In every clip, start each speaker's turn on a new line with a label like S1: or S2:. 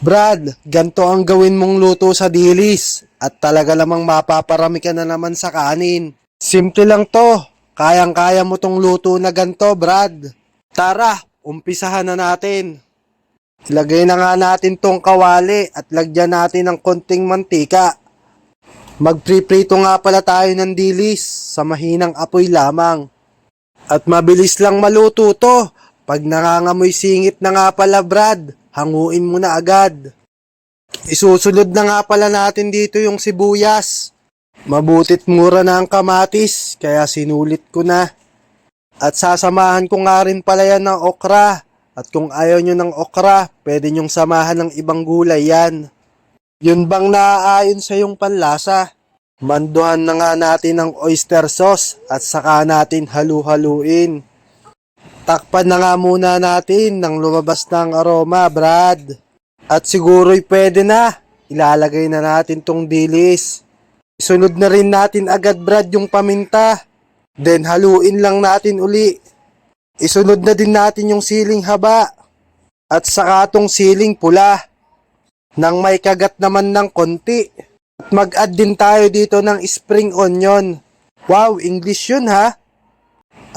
S1: Brad, ganto ang gawin mong luto sa dilis at talaga namang mapaparami ka na naman sa kanin. Simple lang to. Kayang-kaya mo tong luto na ganto, Brad. Tara, umpisahan na natin. Ilagay na nga natin tong kawali at lagyan natin ng konting mantika. Magpriprito nga pala tayo ng dilis sa mahinang apoy lamang. At mabilis lang maluto to. Pag nangangamoy singit na nga pala, Brad, hanguin mo na agad. Isusunod na nga pala natin dito yung sibuyas. Mabutit mura na ang kamatis, kaya sinulit ko na. At sasamahan ko nga rin pala yan ng okra. At kung ayaw nyo ng okra, pwede nyong samahan ng ibang gulay yan. Yun bang naaayon sa yung panlasa? Manduhan na nga natin ng oyster sauce at saka natin halu-haluin. Takpan na nga muna natin nang lumabas na ang aroma, Brad. At siguro'y pwede na. Ilalagay na natin tong dilis. Isunod na rin natin agad, Brad, yung paminta. Then haluin lang natin uli. Isunod na din natin yung siling haba. At saka tong siling pula. Nang may kagat naman ng konti. At mag-add din tayo dito ng spring onion. Wow, English yun ha.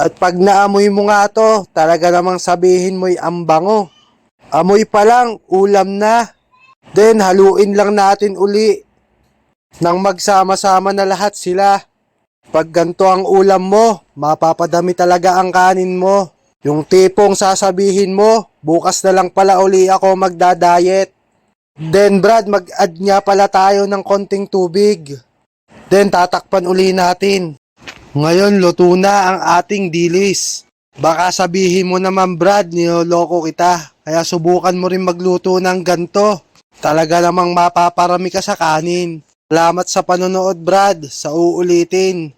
S1: At pag naamoy mo nga to, talaga namang sabihin mo'y ambango. Amoy pa lang, ulam na. Then haluin lang natin uli. Nang magsama-sama na lahat sila. Pag ganito ang ulam mo, mapapadami talaga ang kanin mo. Yung tipong sasabihin mo, bukas na lang pala uli ako magda-diet. Then Brad, mag-add nga pala tayo ng konting tubig. Then tatakpan uli natin. Ngayon, luto na ang ating dilis. Baka sabihin mo naman, Brad, niloloko kita. Kaya subukan mo rin magluto ng ganto. Talaga namang mapaparami ka sa kanin. Salamat sa panonood, Brad. Sa uulitin.